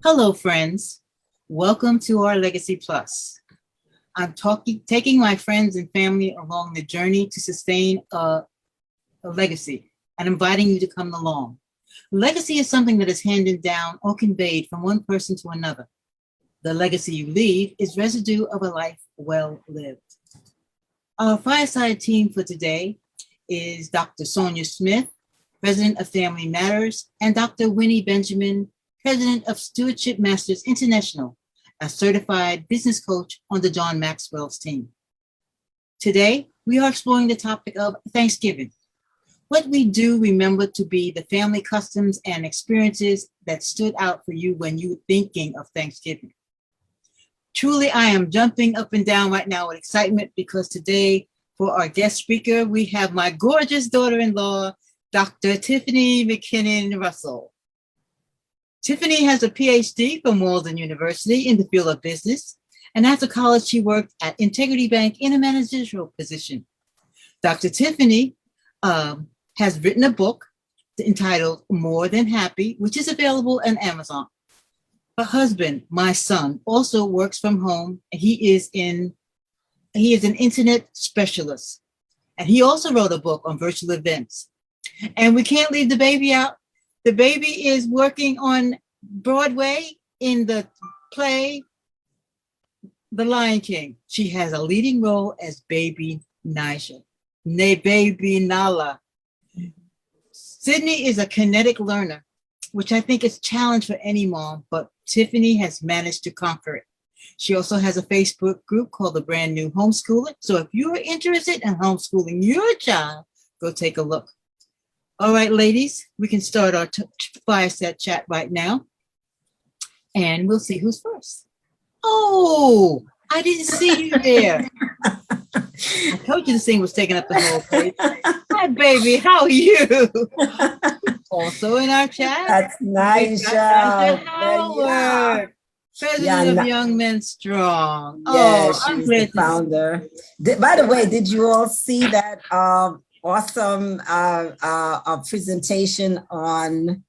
Hello, friends. Welcome to our Legacy Plus. I'm taking my friends and family along the journey to sustain a legacy and inviting you to come along. Legacy is something that is handed down or conveyed from one person to another. The legacy you leave is residue of a life well lived. Our fireside team for today is Dr. Sonia Smith, President of Family Matters, and Dr. Winnie Benjamin, President of Stewardship Masters International, a certified business coach on the John Maxwell's team. Today, we are exploring the topic of Thanksgiving. What we do remember to be the family customs and experiences that stood out for you when you were thinking of Thanksgiving. Truly, I am jumping up and down right now with excitement because today, for our guest speaker, we have my gorgeous daughter-in-law, Dr. Tiffany McKinnon Russell. Tiffany has a PhD from Walden University in the field of business, and after college, she worked at Integrity Bank in a managerial position. Dr. Tiffany has written a book entitled More Than Happy, which is available on Amazon. Her husband, my son, also works from home, and he is an internet specialist, and he also wrote a book on virtual events. And we can't leave the baby out. The baby is working on Broadway in the play, The Lion King. She has a leading role as baby Baby Nala. Sydney is a kinetic learner, which I think is a challenge for any mom, but Tiffany has managed to conquer it. She also has a Facebook group called The Brand New Homeschooler. So if you are interested in homeschooling your child, go take a look. All right, ladies, we can start our fireside chat right now. And we'll see who's first. Oh, I didn't see you there. I told you this thing was taking up the whole page. Hi, baby, how are you? Also in our chat. That's nice. Howard, President of Young Men Strong. Yes, she's the founder. By the way, did you all see that awesome presentation on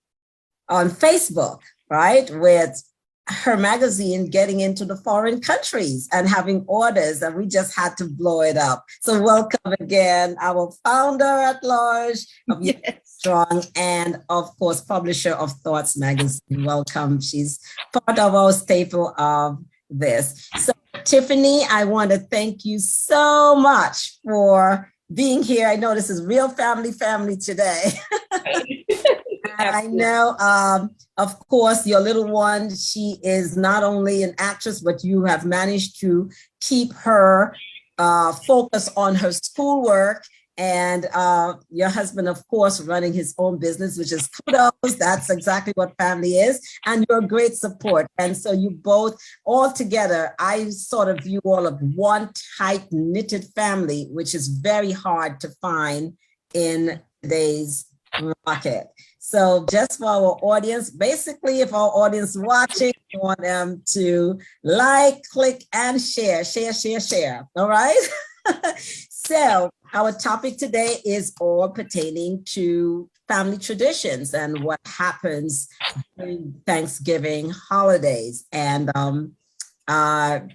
Facebook, right? With her magazine getting into the foreign countries and having orders, and we just had to blow it up. So welcome again, our founder at large of Young Men Strong, and of course, publisher of Thoughts magazine. Welcome. She's part of our staple of this. So Tiffany, I want to thank you so much for being here. I know this is real family today. And I know, of course, your little one, she is not only an actress, but you have managed to keep her focused on her schoolwork. And your husband, of course, running his own business, which is kudos. That's exactly what family is. And you're a great support. And so you both, all together, I sort of view all of one tight knitted family, which is very hard to find in today's market. So just for our audience, basically, if our audience is watching, we want them to like, click, and share. All right? So our topic today is all pertaining to family traditions and what happens during Thanksgiving holidays. And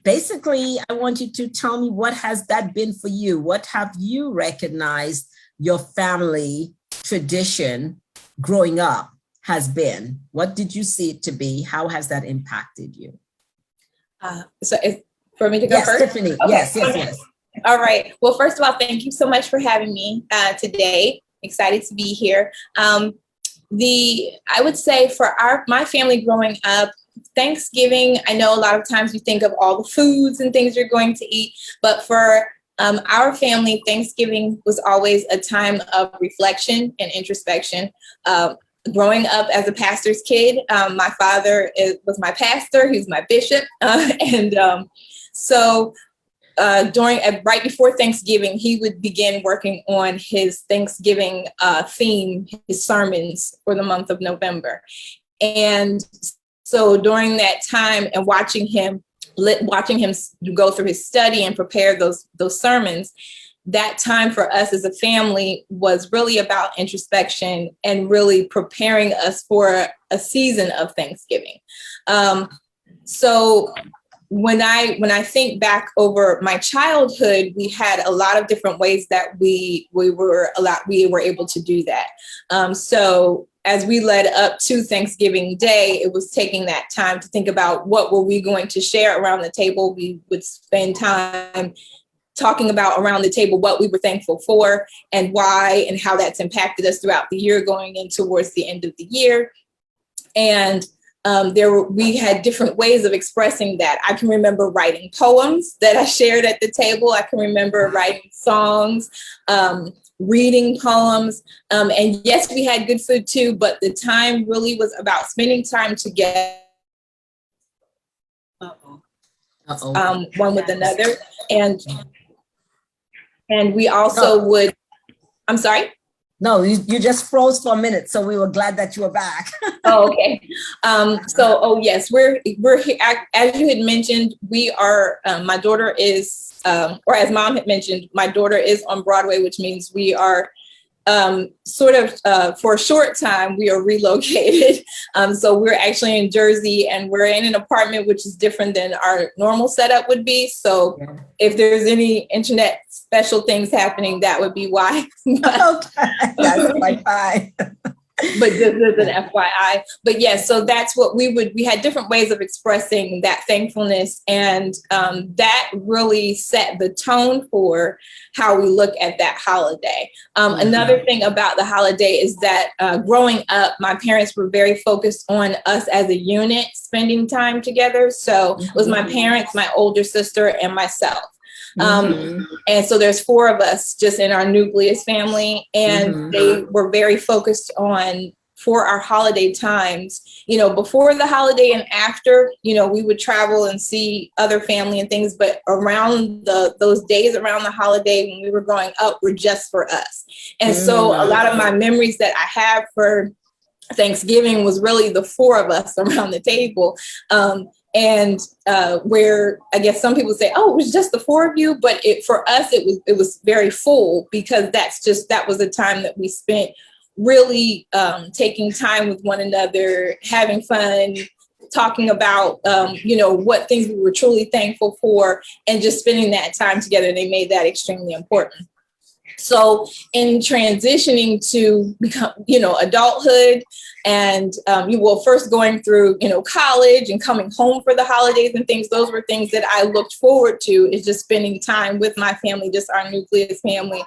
basically, I want you to tell me, what has that been for you? What have you recognized your family tradition growing up has been? What did you see it to be? How has that impacted you? So it's for me to go first? Tiffany. Okay. Yes. All right. Well, first of all, thank you so much for having me today. Excited to be here. I would say for my family growing up, Thanksgiving, I know a lot of times you think of all the foods and things you're going to eat, but for our family, Thanksgiving was always a time of reflection and introspection. Growing up as a pastor's kid, my father was my pastor, he was my bishop. So right before Thanksgiving, he would begin working on his Thanksgiving theme, his sermons for the month of November. And so during that time and watching him go through his study and prepare those sermons, that time for us as a family was really about introspection and really preparing us for a season of Thanksgiving. So when I think back over my childhood, we had a lot of different ways that we were able to do that. So as we led up to Thanksgiving Day, it was taking that time to think about what were we going to share around the table. We would spend time talking about around the table what we were thankful for and why and how that's impacted us throughout the year going in towards the end of the year. And we had different ways of expressing that. I can remember writing poems that I shared at the table. I can remember writing songs, reading poems. And yes, we had good food too, but the time really was about spending time together. One with another. And we also would, I'm sorry? No, you just froze for a minute, so we were glad that you were back. Oh, okay. Yes, we're here. As you had mentioned, we are, my daughter is, or as Mom had mentioned, my daughter is on Broadway, which means we are for a short time, we are relocated. So we're actually in Jersey and we're in an apartment, which is different than our normal setup would be. So if there's any internet special things happening, that would be why. Okay, that's quite fine. But this is an FYI. But yes, so that's what we had different ways of expressing that thankfulness. And that really set the tone for how we look at that holiday. Another thing about the holiday is that growing up, my parents were very focused on us as a unit spending time together. So it was my parents, my older sister, and myself. And so there's 4 of us just in our nucleus family, and they were very focused on, for our holiday times, before the holiday and after, we would travel and see other family and things, but around those days around the holiday when we were growing up were just for us. And so a lot of my memories that I have for Thanksgiving was really the 4 of us around the table. And where I guess some people say, oh, it was just the 4 of you. But for us, it was very full, because that was a time that we spent really taking time with one another, having fun, talking about, what things we were truly thankful for, and just spending that time together. They made that extremely important. So in transitioning to become, adulthood, and first going through, college and coming home for the holidays and things, those were things that I looked forward to, is just spending time with my family, just our nucleus family.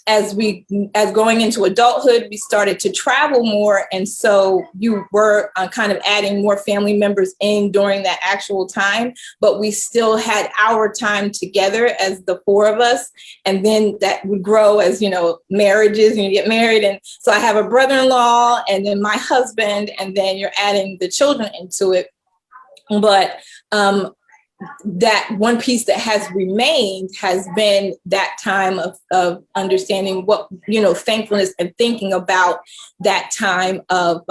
As going into adulthood, we started to travel more. And so you were kind of adding more family members in during that actual time, but we still had our time together as the 4 of us. And then that would grow as, marriages, and you get married. And so I have a brother-in-law and then my husband, and then you're adding the children into it. But that one piece that has remained has been that time of understanding what, thankfulness, and thinking about that time of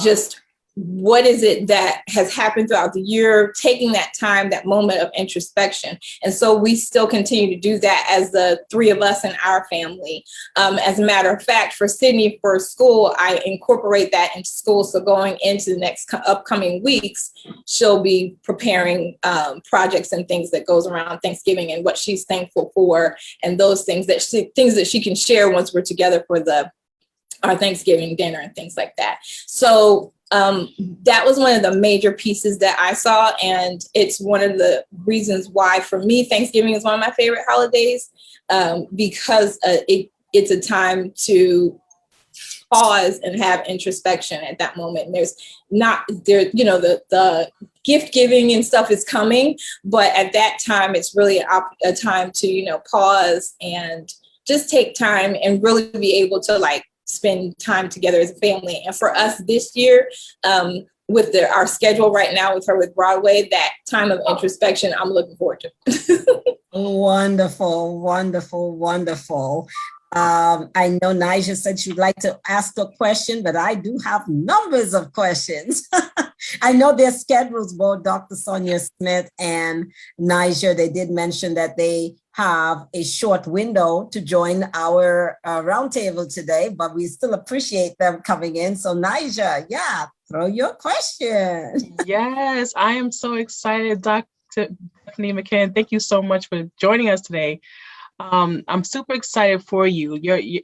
just what is it that has happened throughout the year, taking that time, that moment of introspection. And so we still continue to do that as the 3 of us in our family. As a matter of fact, for Sydney, for school, I incorporate that into school. So going into the next upcoming weeks, she'll be preparing projects and things that goes around Thanksgiving and what she's thankful for, and those things that she can share once we're together for our Thanksgiving dinner and things like that. So that was one of the major pieces that I saw. And it's one of the reasons why, for me, Thanksgiving is one of my favorite holidays, because it's a time to pause and have introspection at that moment. And there's not there, the gift giving and stuff is coming, but at that time, it's really a time to, pause and just take time and really be able to spend time together as a family. And for us this year, with our schedule right now with her with Broadway, that time of introspection, I'm looking forward to. Wonderful, wonderful, wonderful. I know Nigel said she'd like to ask a question, but I do have numbers of questions. I know their schedules, both Dr. Sonia Smith and Nigel, they did mention that they have a short window to join our roundtable today, but we still appreciate them coming in. So Nija, yeah, throw your question. Yes, I am so excited, Dr. Tiffany McKinnon. Thank you so much for joining us today. I'm super excited for you.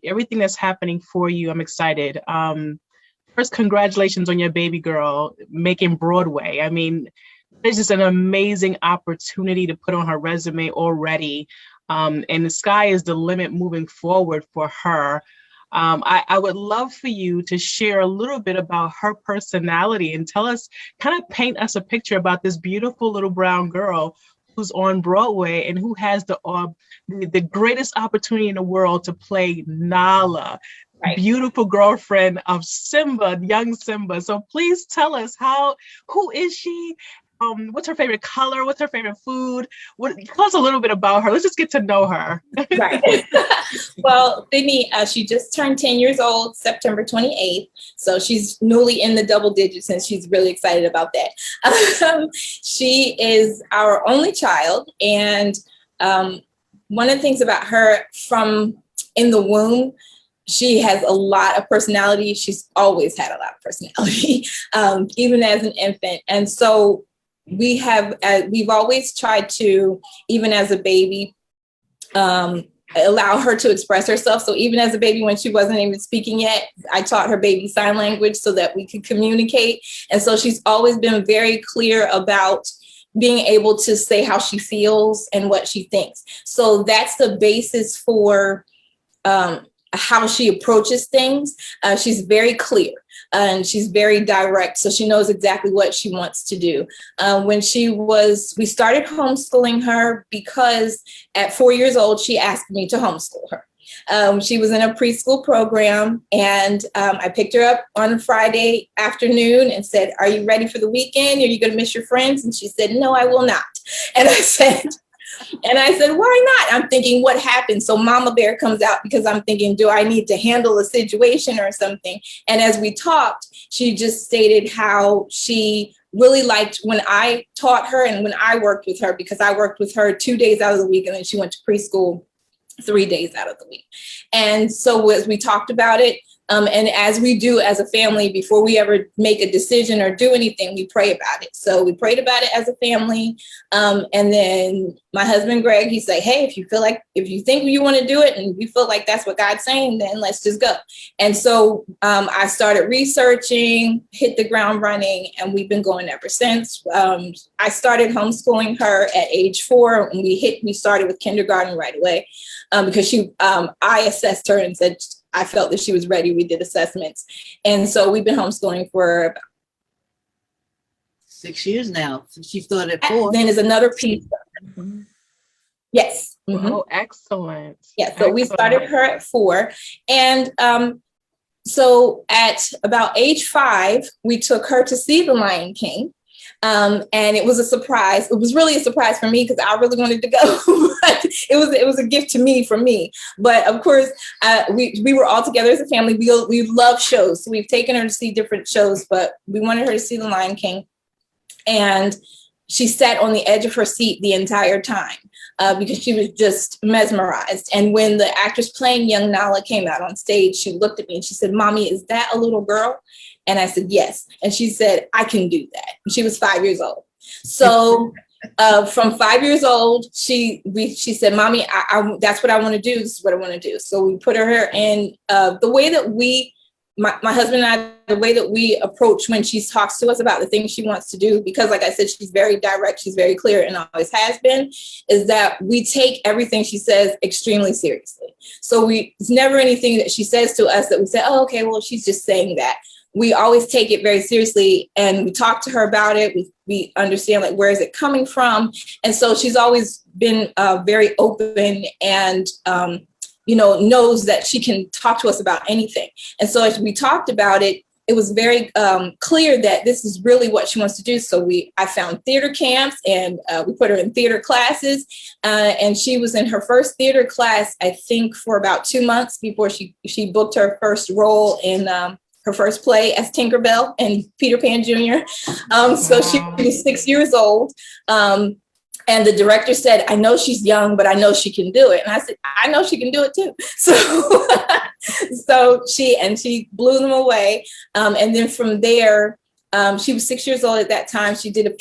Everything that's happening for you, I'm excited. First, congratulations on your baby girl making Broadway. I mean, it's just an amazing opportunity to put on her resume already. And the sky is the limit moving forward for her. I would love for you to share a little bit about her personality and tell us, kind of paint us a picture about this beautiful little brown girl who's on Broadway and who has the greatest opportunity in the world to play Nala, right, beautiful girlfriend of Simba, young Simba. So please tell us who is she? What's her favorite color? What's her favorite food? Tell us a little bit about her. Let's just get to know her. Right. Well, Sydney, she just turned 10 years old, September 28th. So she's newly in the double digits and she's really excited about that. She is our only child. And one of the things about her from in the womb, she has a lot of personality. She's always had a lot of personality, even as an infant. And so we've always tried to, even as a baby, allow her to express herself. So even as a baby, when she wasn't even speaking yet, I taught her baby sign language so that we could communicate. And so she's always been very clear about being able to say how she feels and what she thinks. So that's the basis for how she approaches things. She's very clear. And she's very direct, so she knows exactly what she wants to do. We started homeschooling her because at 4 years old, she asked me to homeschool her. She was in a preschool program, and I picked her up on a Friday afternoon and said, "Are you ready for the weekend? Are you going to miss your friends?" And she said, "No, I will not." And I said, "Why not?" I'm thinking, what happened? So Mama Bear comes out because I'm thinking, do I need to handle a situation or something? And as we talked, she just stated how she really liked when I taught her and when I worked with her, because I worked with her 2 days out of the week and then she went to preschool 3 days out of the week. And so as we talked about it, and as we do as a family, before we ever make a decision or do anything, we pray about it. So we prayed about it as a family. And then my husband, Greg, he said, "Hey, if you think you want to do it and you feel like that's what God's saying, then let's just go." And so I started researching, hit the ground running, and we've been going ever since. I started homeschooling her at age 4, and we started with kindergarten right away because I assessed her and said, I felt that she was ready. We did assessments. And so we've been homeschooling for about 6 years now. So she started at 4. Then there's another piece. Mhm. Yes. Mm-hmm. Oh, excellent. Yeah. So we started her at 4. And so at about age 5, we took her to see The Lion King. And it was a surprise. It was really a surprise for me because I really wanted to go. But it was a gift to me from me. But of course, we were all together as a family. We love shows. So we've taken her to see different shows, but we wanted her to see The Lion King. And she sat on the edge of her seat the entire time because she was just mesmerized. And when the actress playing young Nala came out on stage, she looked at me and she said, "Mommy, is that a little girl?" And I said, "Yes." And she said, "I can do that." And she was 5 years old. So from 5 years old, she said, "Mommy, that's what I want to do. This is what I want to do." So we put her in the way that my husband and I, the way that we approach when she talks to us about the things she wants to do, because like I said, she's very direct, she's very clear and always has been, is that we take everything she says extremely seriously. So it's never anything that she says to us that we say, "Oh, okay, well, she's just saying that." We always take it very seriously and we talk to her about it. We understand, like, where is it coming from? And so she's always been very open and, knows that she can talk to us about anything. And so as we talked about it, it was very clear that this is really what she wants to do. So I found theater camps and we put her in theater classes. And she was in her first theater class, I think, for about 2 months before she booked her first role in her first play as Tinkerbell and Peter Pan Jr. So she was 6 years old. And the director said, I know she's young, but I know she can do it. And I said, I know she can do it too. So, she blew them away. And then from there, she was 6 years old at that time. She did a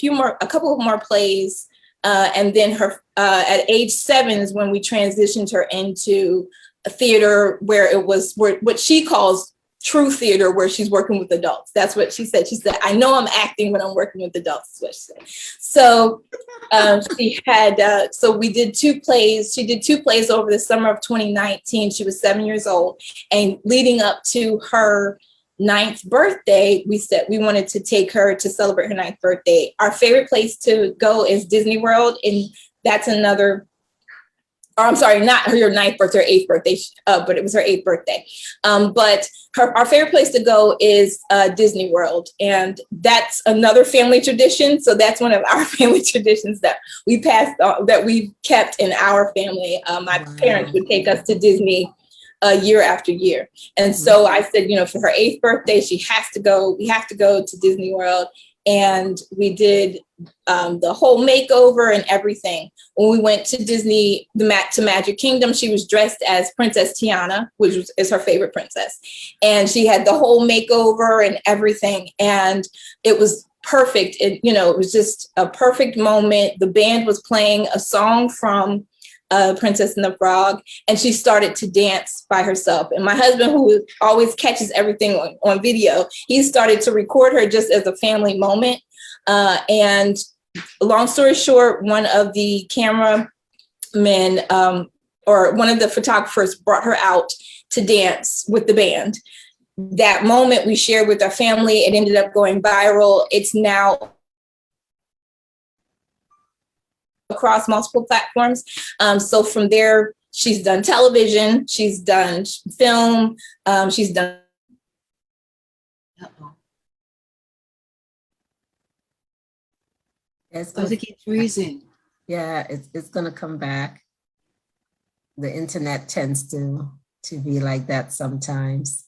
couple of more plays. And then at age 7 is when we transitioned her into a theater where it was what she calls true theater, where she's working with adults. That's what she said. She said, I know I'm acting when I'm working with adults, is what she said. So so we did 2 plays. She did 2 plays over the summer of 2019. She was 7 years old. And leading up to her 9th birthday, we said we wanted to take her to celebrate her 9th birthday. Our favorite place to go is Disney World. And that's another, or I'm sorry, not her 9th birthday or 8th birthday, but it was her 8th birthday. But our favorite place to go is Disney World. And that's another family tradition. So that's one of our family traditions that we passed on, that we've kept in our family. My parents would take us to Disney year after year. And so I said, for her 8th birthday, we have to go to Disney World. And we did the whole makeover and everything. When we went to Disney, to Magic Kingdom, she was dressed as Princess Tiana, which is her favorite princess. And she had the whole makeover and everything. And it was perfect. It was just a perfect moment. The band was playing a song from Princess and the Frog, and she started to dance by herself. And my husband, who always catches everything on video, he started to record her just as a family moment. And long story short, one of the cameramen or one of the photographers brought her out to dance with the band. That moment we shared with our family. It ended up going viral. It's now across multiple platforms. So from there, she's done television, she's done film, she's done. It's Supposed to keep freezing. Yeah, it's gonna come back. The internet tends to be like that sometimes.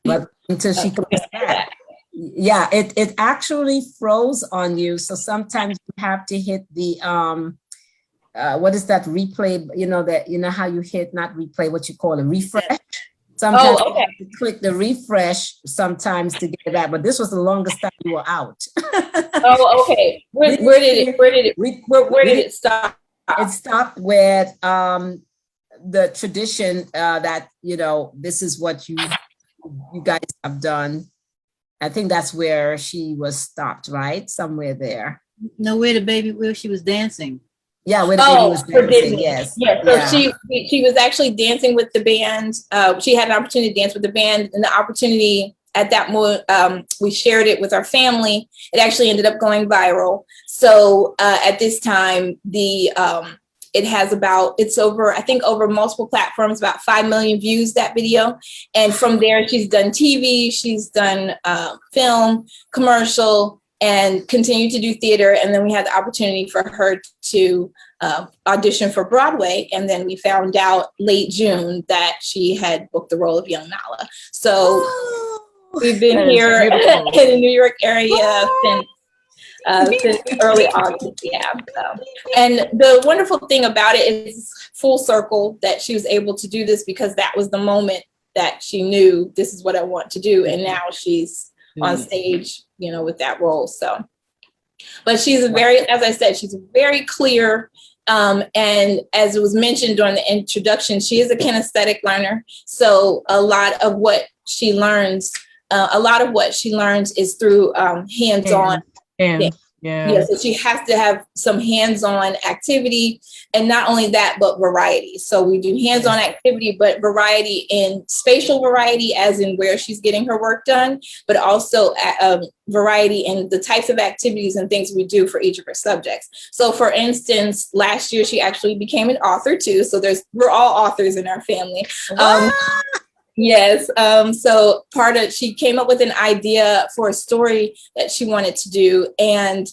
But until she comes back. Yeah, it actually froze on you. So sometimes you have to hit the what is that replay? How you hit, not replay, what you call a refresh. Sometimes you have to click the refresh sometimes to get that. But this was the longest time you were out. Oh, okay. Where did it stop? It stopped with the tradition that this is what you guys have done. I think that's where she was stopped, right? Somewhere there. No, where she was dancing. Yeah, where the baby was dancing, yes. Yeah, so she was actually dancing with the band. She had an opportunity to dance with the band, and the opportunity at that moment, we shared it with our family. It actually ended up going viral. So at this time, it's over multiple platforms, about 5 million views, that video. And from there, she's done TV, she's done film, commercial, and continued to do theater. And then we had the opportunity for her to audition for Broadway. And then we found out late June that she had booked the role of young Nala. So we've been here in the New York area since early August, yeah. And the wonderful thing about it is full circle that she was able to do this, because that was the moment that she knew this is what I want to do. And now she's on stage, with that role. So, but she's as I said, she's very clear. And as it was mentioned during the introduction, she is a kinesthetic learner. So a lot of what she learns is through hands-on. Yeah, so she has to have some hands-on activity, and not only that, but variety. So we do hands-on activity, but variety in spatial variety, as in where she's getting her work done, but also variety in the types of activities and things we do for each of her subjects. So for instance, last year, she actually became an author too. So we're all authors in our family. Yes. So she came up with an idea for a story that she wanted to do. And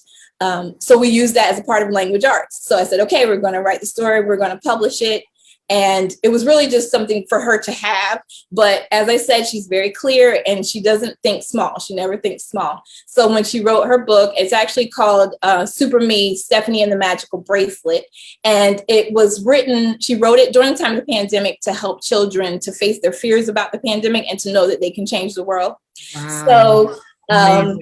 so we used that as a part of language arts. So I said, okay, we're going to write the story. We're going to publish it. And it was really just something for her to have. But as I said, she's very clear and she doesn't think small. She never thinks small. So when she wrote her book, it's actually called Super Me, Stephanie and the Magical Bracelet. And it was written, she wrote it during the time of the pandemic to help children to face their fears about the pandemic and to know that they can change the world. Wow. So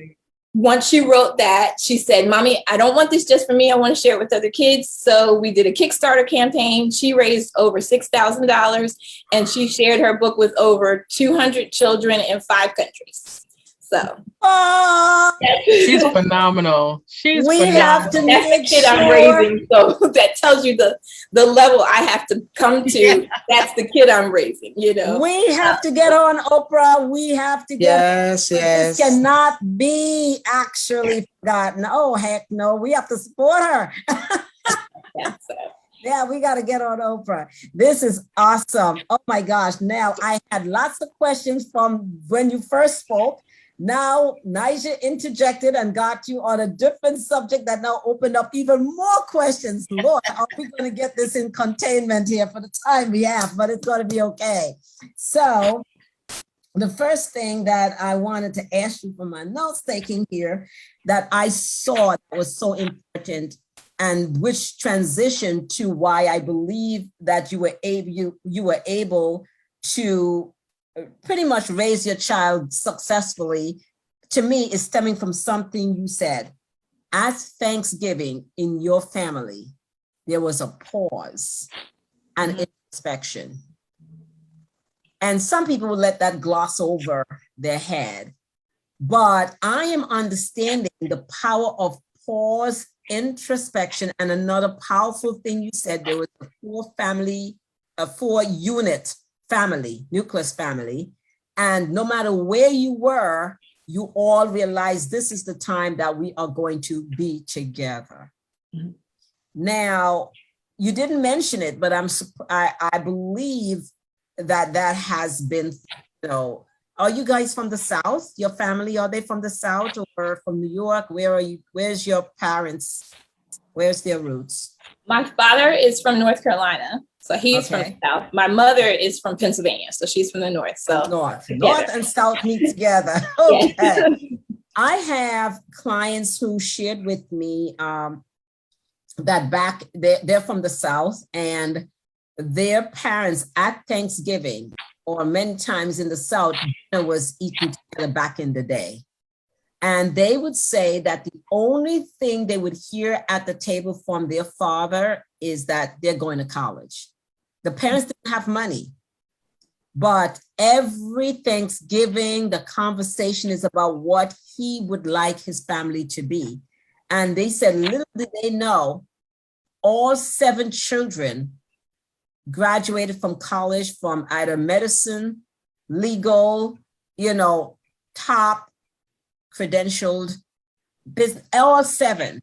once she wrote that, she said, Mommy, I don't want this just for me. I want to share it with other kids. So we did a Kickstarter campaign. She raised over $6,000 and she shared her book with over 200 children in 5 countries. So she's phenomenal. We phenomenal. have to that's the make kid sure. I'm raising. So that tells you the level I have to come to. Yeah. That's the kid I'm raising, you know. We have to get on Oprah. We have to get. Yes, yes. This cannot be actually forgotten. Oh, heck no. We have to support her. Yeah, so. Yeah, we got to get on Oprah. This is awesome. Oh my gosh. Now, I had lots of questions from when you first spoke. Now, Nigel interjected and got you on a different subject that now opened up even more questions. Lord, are we going to get this in containment here for the time we have? But it's going to be okay. So, the first thing that I wanted to ask you from my notes taking here that I saw that was so important and which transitioned to why I believe that you were able to pretty much raise your child successfully, to me, is stemming from something you said. At Thanksgiving in your family, there was a pause and introspection. And some people will let that gloss over their head. But I am understanding the power of pause, introspection, and another powerful thing you said, there was a 4-unit family, nucleus family. And no matter where you were, you all realized this is the time that we are going to be together. Mm-hmm. Now, you didn't mention it, but I believe that has been, are you guys from the South? Your family, are they from the South or from New York? Where are you? Where's your parents? Where's their roots? My father is from North Carolina. So he's from the South. My mother is from Pennsylvania. So she's from the North. So North and South meet together. Okay. Yes. I have clients who shared with me that they're from the South and their parents at Thanksgiving or many times in the South was eaten together back in the day. And they would say that the only thing they would hear at the table from their father is that they're going to college. The parents didn't have money, but every Thanksgiving, the conversation is about what he would like his family to be. And they said, little did they know, all 7 children graduated from college from either medicine, legal, top credentialed business, all 7.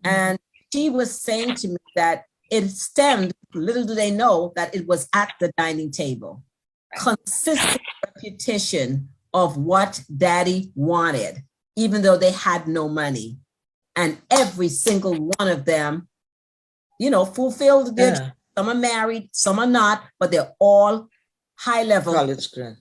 And she was saying to me that it stemmed, little do they know, that it was at the dining table. Consistent repetition of what daddy wanted, even though they had no money. And every single one of them, fulfilled their dreams. Some are married, some are not, but they're all high level. College grad.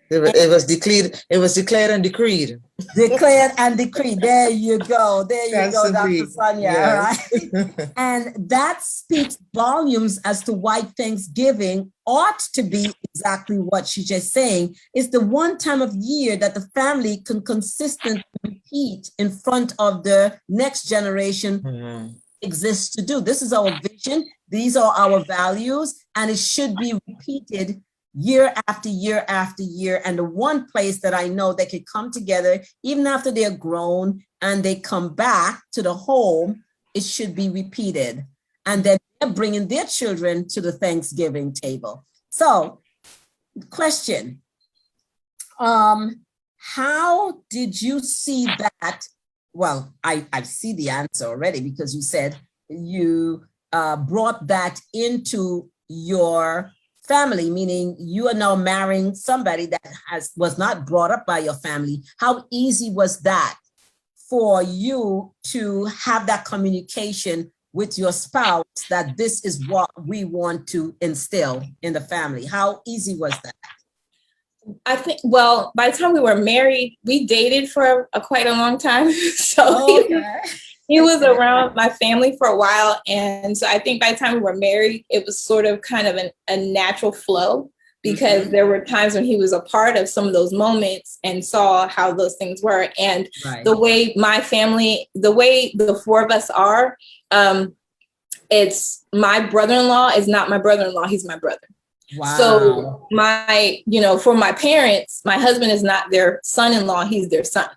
It was declared and decreed. Declared and decreed. There you go. Dr. Sonia. Yes. Right? And that speaks volumes as to why Thanksgiving ought to be exactly what she's just saying. It's the one time of year that the family can consistently repeat in front of the next generation exists to do. This is our vision. These are our values, and it should be repeated year after year after year. And the one place that I know they could come together, even after they're grown and they come back to the home, it should be repeated. And then they're bringing their children to the Thanksgiving table. So, question, how did you see that? Well, I see the answer already because you said you brought that into your family, meaning you are now marrying somebody that was not brought up by your family. How easy was that for you to have that communication with your spouse that this is what we want to instill in the family? How easy was that? I think, well, by the time we were married, we dated for quite a long time. So Okay. he was around my family for a while. And so I think by the time we were married, it was sort of kind of a natural flow, because there were times when he was a part of some of those moments and saw how those things were. And the way my family, the way the four of us are, it's my brother-in-law is not my brother-in-law, he's my brother. Wow. So my, you know, for my parents, my husband is not their son-in-law, he's their son.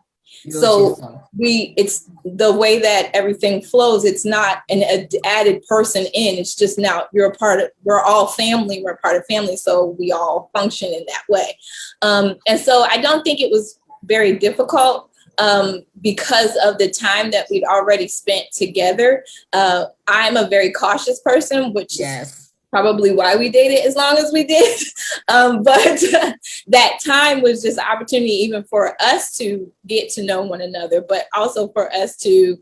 Beautiful. So it's the way that everything flows. It's not an added person in, it's just now we're all family, we're part of family. So we all function in that way. And so I don't think it was very difficult because of the time that we'd already spent together. I'm a very cautious person, which is probably why we dated as long as we did. But that time was just an opportunity even for us to get to know one another, but also for us to,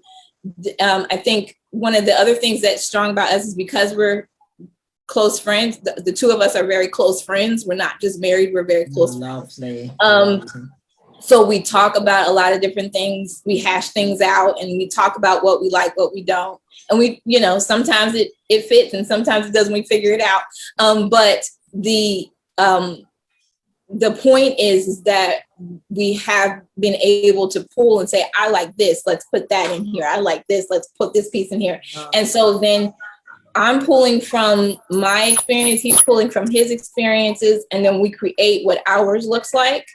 I think one of the other things that's strong about us is because we're close friends. The two of us are very close friends. We're not just married, we're very close friends. So we talk about a lot of different things. We hash things out and we talk about what we like, what we don't. And we, you know, sometimes it fits and sometimes it doesn't, we figure it out. But the point is that we have been able to pull and say, I like this, let's put that in here. I like this, let's put this piece in here. And so then I'm pulling from my experience, he's pulling from his experiences, and then we create what ours looks like.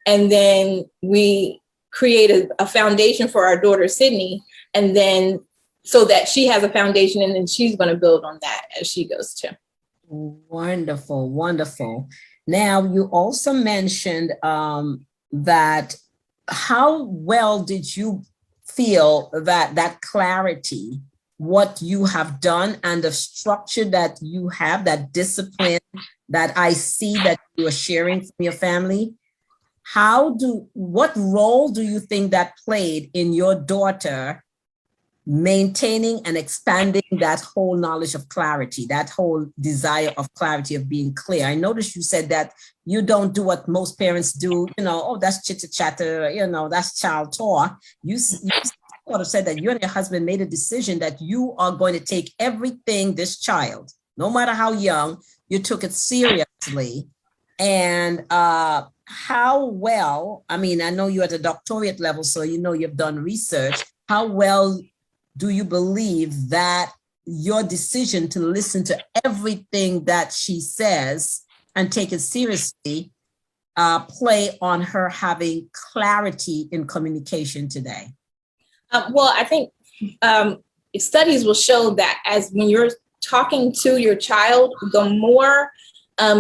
And then we create a foundation for our daughter, Sydney, and then so that she has a foundation and then she's going to build on that as she goes too. Wonderful, wonderful. Now, you also mentioned that how well did you feel that clarity, what you have done and the structure that you have, that discipline that I see that you are sharing from your family? What role do you think that played in your daughter maintaining and expanding that whole knowledge of clarity, that whole desire of clarity, of being clear? I noticed you said that you don't do what most parents do, you know, oh, that's chitter chatter, you know, that's child talk. You sort of said that you and your husband made a decision that you are going to take everything, this child, no matter how young, you took it seriously. And how well, I mean, I know you're at a doctorate level, so you know you've done research. How well do you believe that your decision to listen to everything that she says and take it seriously play on her having clarity in communication today? Well, I think studies will show that as when you're talking to your child, the more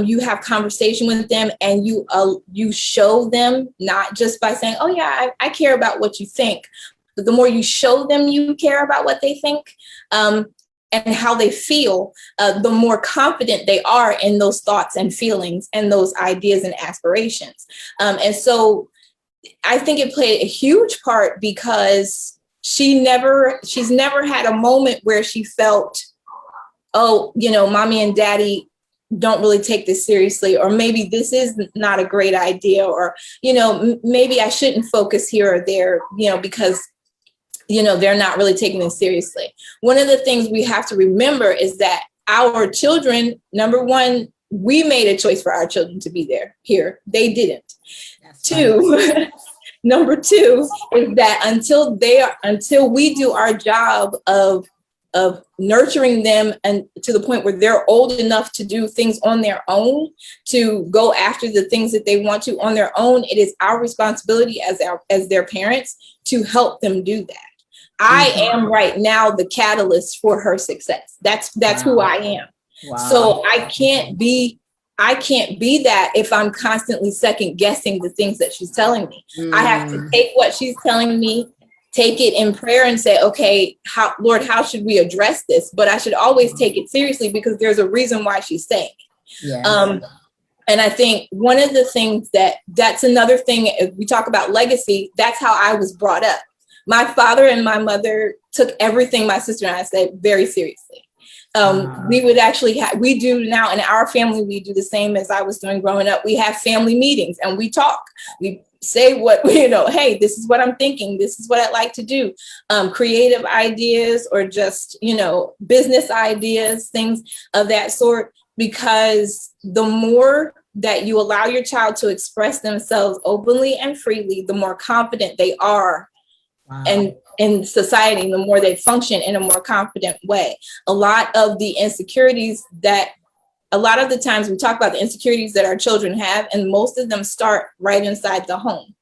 you have conversation with them and you show them, not just by saying, oh yeah, I care about what you think, but the more you show them you care about what they think and how they feel, the more confident they are in those thoughts and feelings and those ideas and aspirations. And so I think it played a huge part because she's never had a moment where she felt, oh, you know, mommy and daddy don't really take this seriously, or maybe this is not a great idea, or, you know, maybe I shouldn't focus here or there, you know, because, you know, they're not really taking this seriously. One of the things we have to remember is that our children, number one, we made a choice for our children to be here. They didn't. Two, number two is that until we do our job of nurturing them and to the point where they're old enough to do things on their own, to go after the things that they want to on their own, it is our responsibility as their parents to help them do that. I am right now the catalyst for her success. That's who I am. Wow. So I can't be that if I'm constantly second guessing the things that she's telling me. I have to take what she's telling me, take it in prayer and say, okay, Lord, how should we address this? But I should always take it seriously because there's a reason why she's saying it. Yes. And I think one of the things that's another thing, if we talk about legacy, that's how I was brought up. My father and my mother took everything my sister and I said very seriously. We would actually we do now in our family, we do the same as I was doing growing up. We have family meetings and we talk. We say what, hey, this is what I'm thinking. This is what I'd like to do. Creative ideas or just, business ideas, things of that sort, because the more that you allow your child to express themselves openly and freely, the more confident they are. Wow. And in society, the more they function in a more confident way. A lot of the times we talk about the insecurities that our children have, and most of them start right inside the home.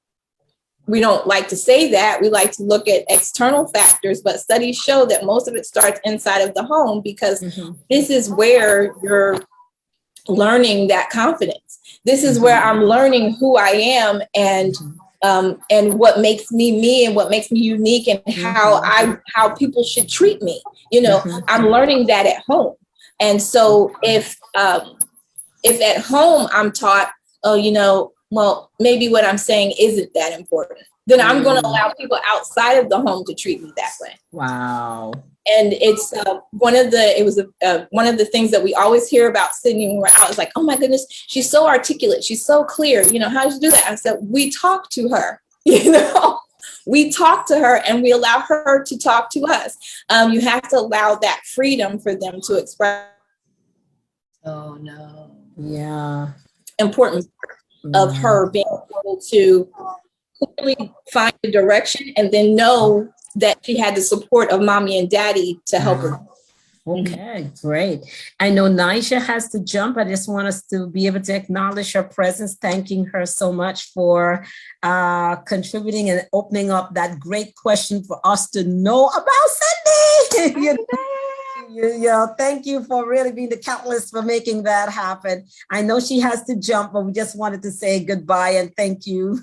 We don't like to say that. We like to look at external factors, but studies show that most of it starts inside of the home, because this is where you're learning that confidence. This is where I'm learning who I am and what makes me me and what makes me unique, and how people should treat me. I'm learning that at home. And so if at home I'm taught, well, maybe what I'm saying isn't that important, then I'm going to allow people outside of the home to treat me that way. Wow. And it's one of the things that we always hear about Sydney when we're out. It's like, oh my goodness, she's so articulate. She's so clear. How did you do that? I said, we talk to her, we talk to her and we allow her to talk to us. You have to allow that freedom for them to express. Oh no. Yeah. Importance of her being able to clearly find a direction and then know that she had the support of mommy and daddy to help her. Okay, great. I know Nisha has to jump. I just want us to be able to acknowledge her presence, thanking her so much for contributing and opening up that great question for us to know about Sydney. Thank you for really being the catalyst for making that happen. I know she has to jump, but we just wanted to say goodbye and thank you.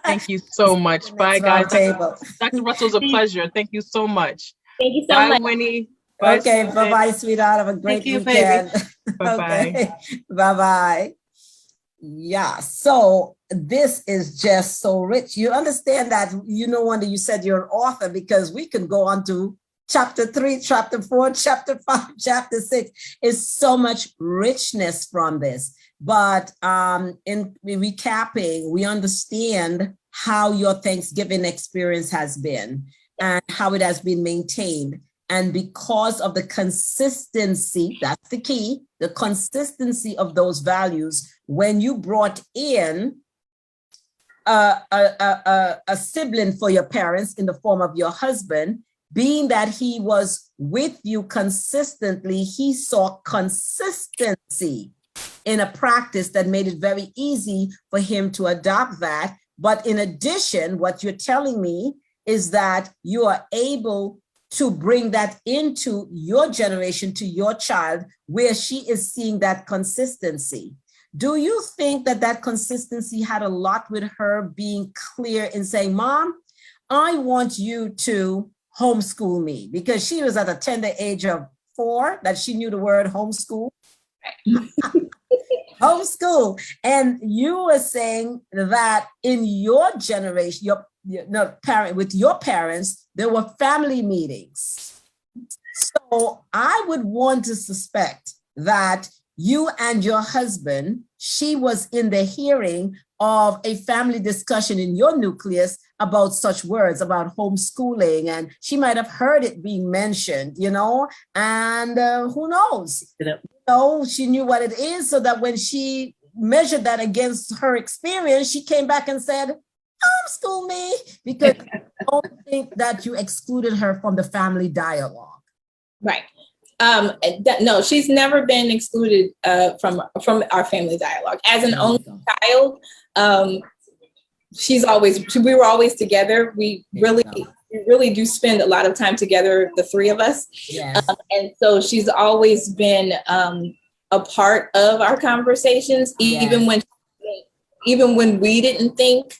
Thank you so much. Bye, guys. Dr. Russell, it was a pleasure. Thank you so much. Thank you so much. Bye, Winnie. Bye, okay, bye-bye, sweetheart. Have a great weekend. Bye-bye. Okay. Bye-bye. Yeah, so this is just so rich. You understand that, no wonder you said you're an author, because we can go on to Chapter 3, Chapter 4, Chapter 5, Chapter 6 is so much richness from this. But in recapping, we understand how your Thanksgiving experience has been and how it has been maintained. And because of the consistency, that's the key, the consistency of those values, when you brought in a sibling for your parents in the form of your husband, being that he was with you consistently, he saw consistency in a practice that made it very easy for him to adopt that. But in addition, what you're telling me is that you are able to bring that into your generation, to your child, where she is seeing that consistency. Do you think that that consistency had a lot with her being clear in saying, Mom, I want you to homeschool me? Because she was at a tender age of 4 that she knew the word homeschool. Homeschool. And you were saying that in your generation, with your parents, there were family meetings. So I would want to suspect that you and your husband, she was in the hearing of a family discussion in your nucleus about such words, about homeschooling, and she might have heard it being mentioned, and who knows? She knew what it is, so that when she measured that against her experience, she came back and said, homeschool me, because I don't think that you excluded her from the family dialogue. Right. No, she's never been excluded from our family dialogue. As an only child, we were always together. We really do spend a lot of time together, the three of us. Yes. And so she's always been a part of our conversations, even when we didn't think.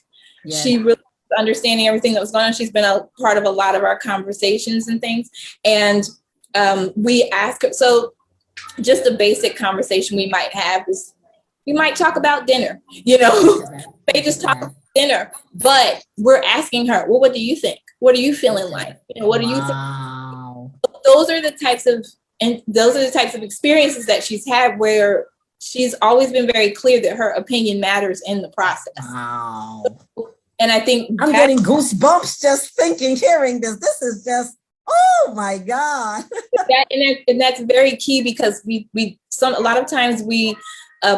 Yes. She really was understanding everything that was going on. She's been a part of a lot of our conversations and things. And we ask her, so just a basic conversation we might have is, we might talk about dinner, they just talk about dinner, but we're asking her, well, what do you think? What are you feeling like? You know, what do you think? Wow. Those are the types of experiences that she's had where she's always been very clear that her opinion matters in the process. Wow. And I think I'm getting goosebumps just hearing this. This is just, oh my God. that's very key, because a lot of times we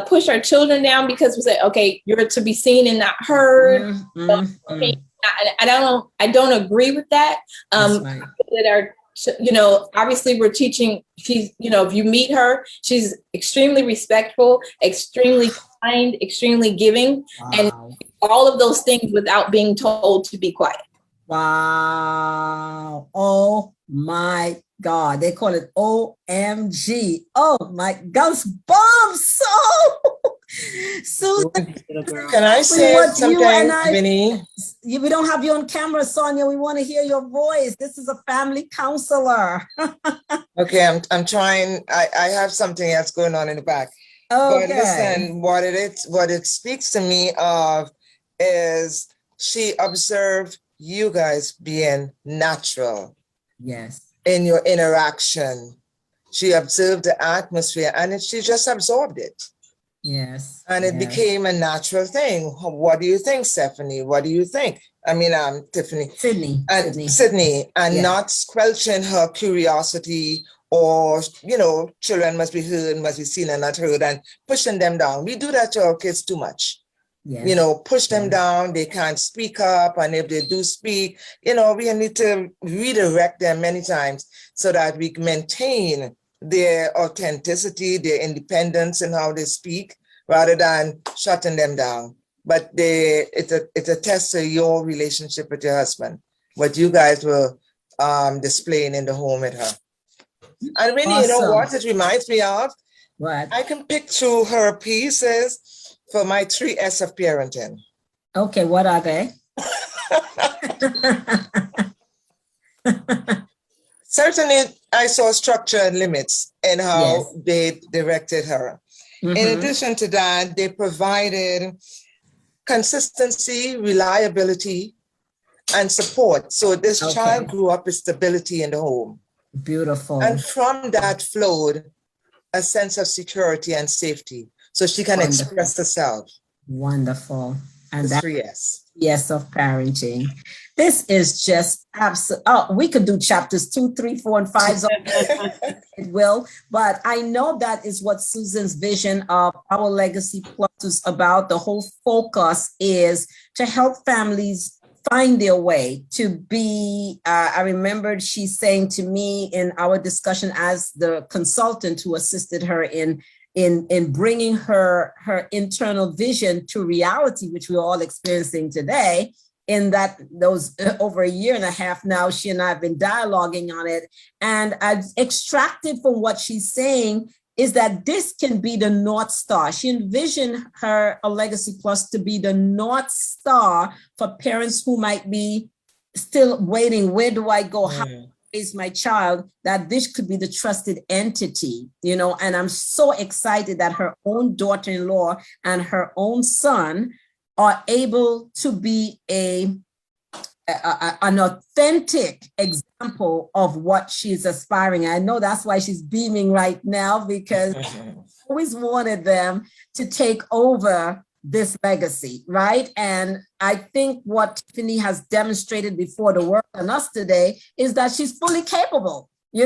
push our children down because we say, okay, you're to be seen and not heard. Okay, I don't agree with that. That's right. That obviously we're teaching, she's, if you meet her, she's extremely respectful, extremely kind, extremely giving, and all of those things without being told to be quiet. Wow. Oh my God. They call it OMG. Oh my goosebumps. Oh, Susan. Can I say something, Vinny? We don't have you on camera, Sonia. We want to hear your voice. This is a family counselor. Okay, I'm trying. I have something else going on in the back. Okay. But listen, what it speaks to me of is she observed you guys being natural. Yes. In your interaction. She observed the atmosphere and she just absorbed it. Yes. And it became a natural thing. What do you think, Stephanie? What do you think? I mean, Tiffany. Sydney. And not squelching her curiosity, or, children must be heard, must be seen and not heard, and pushing them down. We do that to our kids too much. Yes. Push them down, they can't speak up. And if they do speak, we need to redirect them many times so that we maintain their authenticity, their independence in how they speak, rather than shutting them down. But it's a test of your relationship with your husband, what you guys were displaying in the home with her. And really, awesome. You know what it reminds me of? What? I can pick through her pieces for my 3 S of parenting. Okay, what are they? Certainly, I saw structure and limits in how they directed her. In addition to that, they provided consistency, reliability, and support. So this child grew up with stability in the home. Beautiful. And from that flowed a sense of security and safety, so she can express herself. Wonderful. And that's yes of parenting. This is just absolute. Oh, we could do chapters 2, 3, 4, and 5. It will, but I know that is what Susan's vision of Our Legacy Plus is about. The whole focus is to help families find their way to be. I remembered she saying to me in our discussion as the consultant who assisted her in bringing her internal vision to reality, which we're all experiencing today, in that those over a year and a half now, she and I have been dialoguing on it. And I've extracted from what she's saying is that this can be the North Star. She envisioned her A Legacy Plus to be the North Star for parents who might be still waiting. Where do I go? How raise my child? That this could be the trusted entity, and I'm so excited that her own daughter-in-law and her own son are able to be an authentic example of what she's aspiring. I know that's why she's beaming right now, because I always wanted them to take over this legacy, right? And I think what Tiffany has demonstrated before the world and us today is that she's fully capable. She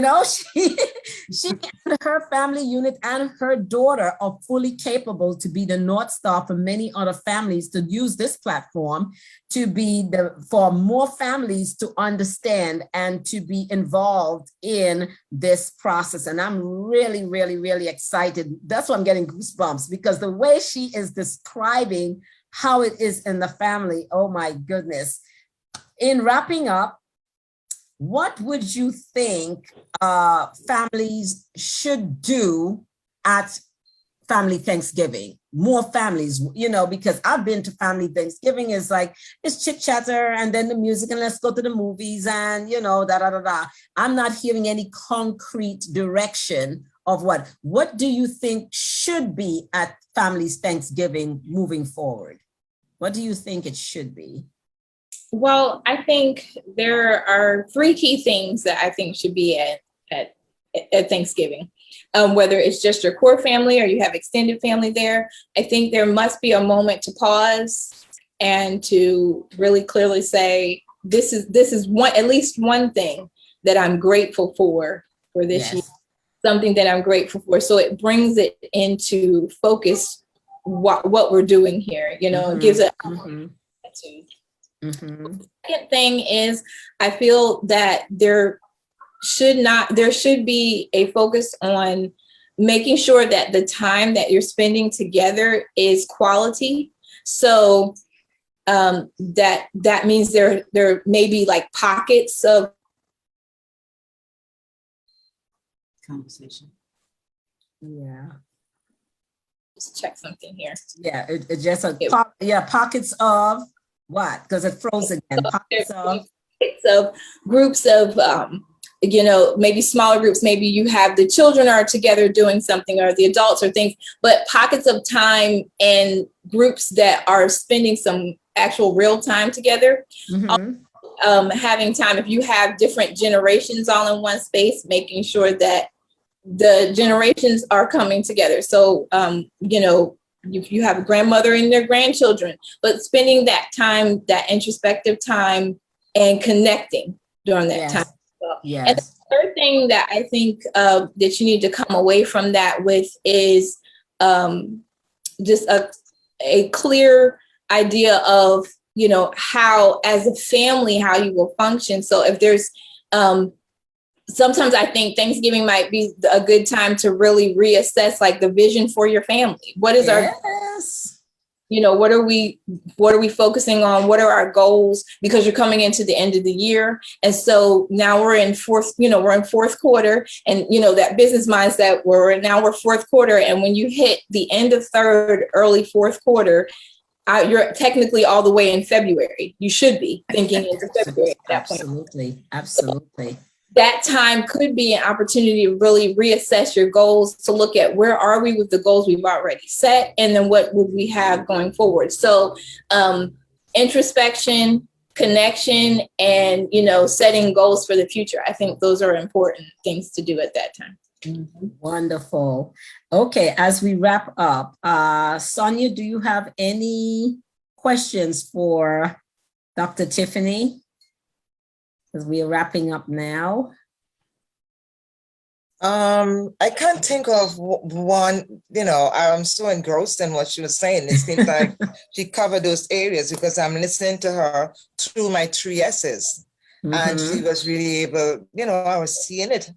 and her family unit and her daughter are fully capable to be the North Star for many other families, to use this platform to be for more families to understand and to be involved in this process. And I'm really, really, really excited. That's why I'm getting goosebumps, because the way she is describing how it is in the family, oh my goodness. In wrapping up, what would you think families should do at family Thanksgiving? More families, because I've been to family Thanksgiving. It's like, it's chit chatter and then the music and let's go to the movies and, I'm not hearing any concrete direction of what do you think should be at families Thanksgiving moving forward? What do you think it should be? Well, I think there are three key things that I think should be at Thanksgiving. Whether it's just your core family or you have extended family there, I think there must be a moment to pause and to really clearly say, this is one, at least one thing that I'm grateful for this year, something that I'm grateful for. So it brings it into focus what we're doing here. You know, it gives it attitude. The second thing is, I feel that there should be a focus on making sure that the time that you're spending together is quality. So that means there may be like pockets of Conversation. Yeah. Just check something here. Yeah, it's just pockets of what? Because it froze again. Pockets of groups of maybe smaller groups. Maybe you have the children are together doing something, or the adults or things, but pockets of time and groups that are spending some actual real time together. Having time, if you have different generations all in one space, making sure that the generations are coming together. So, if you have a grandmother and their grandchildren, but spending that time, that introspective time, and connecting during that time. Yes. And the third thing that I think that you need to come away from that with is just a clear idea of, how as a family, how you will function. So if there's sometimes I think Thanksgiving might be a good time to really reassess like the vision for your family. What is our, what are we focusing on? What are our goals? Because you're coming into the end of the year. And so now we're in fourth quarter, and that business mindset we're fourth quarter. And when you hit the end of third, early fourth quarter, you're technically all the way in February. You should be thinking into February at that point. Absolutely. That time could be an opportunity to really reassess your goals, to look at where are we with the goals we've already set, and then what would we have going forward. So introspection, connection, and setting goals for the future. I think those are important things to do at that time. Wonderful. Okay, as we wrap up, Sonia, do you have any questions for Dr. Tiffany? Because we are wrapping up now. I can't think of one, I'm so engrossed in what she was saying. It seems like she covered those areas because I'm listening to her through my 3 S's. And she was really able, I was seeing it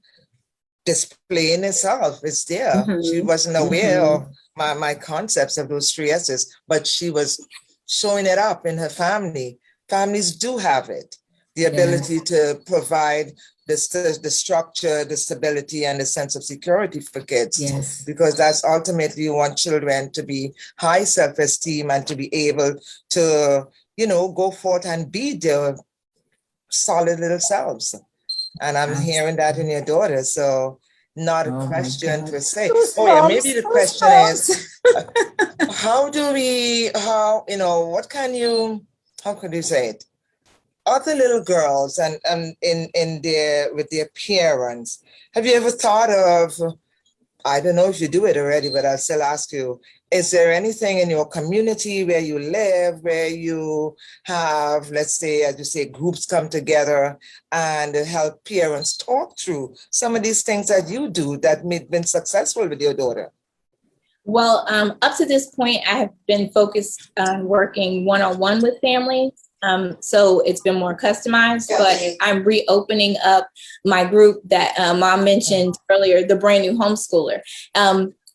displaying itself. It's there. She wasn't aware of my concepts of those 3 S's, but she was showing it up in her family. Families do have it. The ability to provide the structure, the stability, and the sense of security for kids. Yes. Because that's ultimately you want children to be high self-esteem and to be able to, go forth and be their solid little selves. And I'm hearing that in your daughter. So not a question per se. Maybe the question is, how could you say it? Other little girls and with their parents, have you ever thought of, I don't know if you do it already, but I'll still ask you, is there anything in your community where you live, where you have, let's say, as you say, groups come together and help parents talk through some of these things that you do that may have been successful with your daughter? Well, up to this point, I have been focused on working one-on-one with families. So it's been more customized, but I'm reopening up my group that Mom mentioned earlier, the Brand New Homeschooler.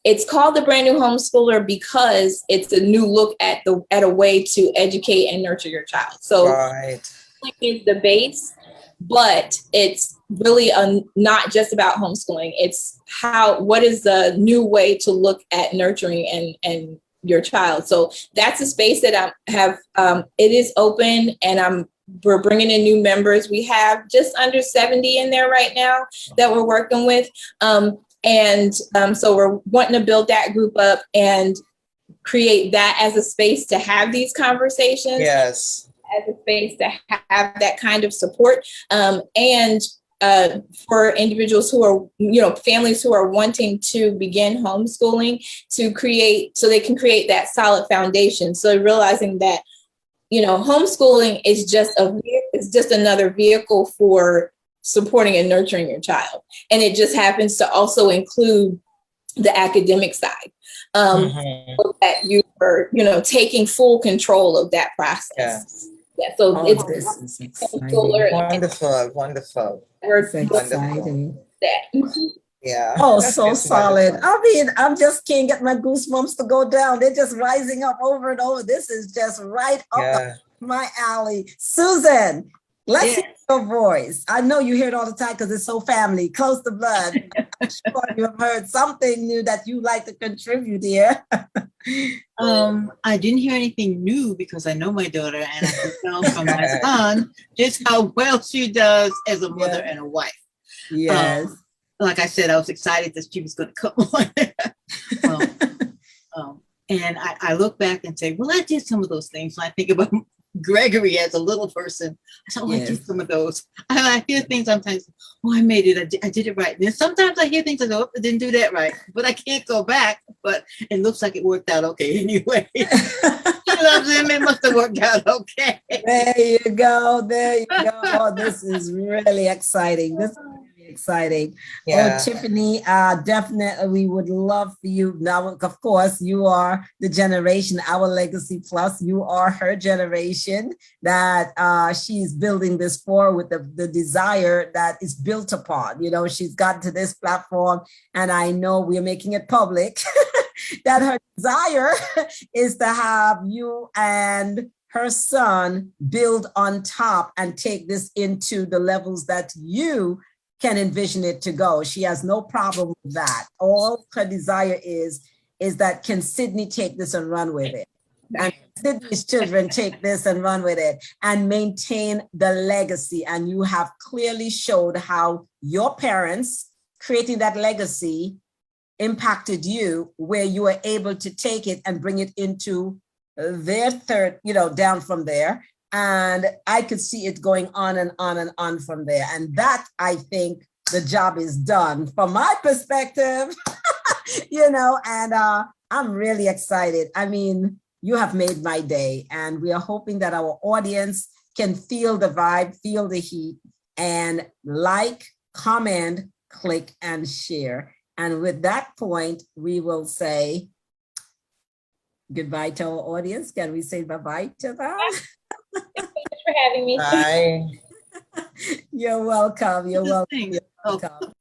It's called the Brand New Homeschooler because it's a new look at a way to educate and nurture your child. So it's the base, but it's really not just about homeschooling. It's what is the new way to look at nurturing and your child. So that's a space that I have. It is open, and we're bringing in new members. We have just under 70 in there right now that we're working with. So we're wanting to build that group up. And create that as a space to have these conversations. Yes. As a space to have that kind of support, and for individuals who are, families who are wanting to begin homeschooling, so they can create that solid foundation. So realizing that, homeschooling is just another vehicle for supporting and nurturing your child, and it just happens to also include the academic side. So that you are, taking full control of that process. Yes. Yeah, so it's This is exciting. Wonderful. It's exciting. that. Yeah. Oh, That's so just solid. wonderful. I mean, I just can't get my goosebumps to go down. They're just rising up over and over. This is just right up Yeah. my alley. Susan, let's Yeah. hear your voice. I know you hear it all the time because it's so family, close to blood. I'm sure you have heard something new that you like to contribute here. I didn't hear anything new because I know my daughter, and I can tell from my son just how well she does as a mother Yeah. and a wife. Yes. Like I said, I was excited that she was going to come on. And I look back and say, well, I did some of those things. When I think about Gregory as a little person, I said, oh, I Yes. did some of those. I hear things sometimes, oh, I made it. I did it right. And then sometimes I hear things, I go, oh, I didn't do that right. But I can't go back. But it looks like it worked out okay anyway. She loves him. It must have worked out okay. There you go. There you go. Oh, this is really exciting. This is really exciting. Yeah. Oh, Tiffany, definitely we would love for you. Now, of course, you are the generation, our Legacy Plus. You are her generation that she's building this for with the desire that is built upon. She's gotten to this platform, and I know we're making it public that her desire is to have you and her son build on top and take this into the levels that you can envision it to go. She has no problem with that. All her desire is that can Sydney take this and run with it? And Sydney's children take this and run with it and maintain the legacy. And you have clearly showed how your parents creating that legacy impacted you, where you were able to take it and bring it into their third, down from there. And I could see it going on and on and on from there. And that, I think, the job is done from my perspective, and I'm really excited. I mean, you have made my day, and we are hoping that our audience can feel the vibe, feel the heat, and like, comment, click, and share. And with that point, we will say goodbye to our audience. Can we say bye-bye to them? Thanks for having me. Bye. You're welcome. You're welcome. Thing. You're welcome.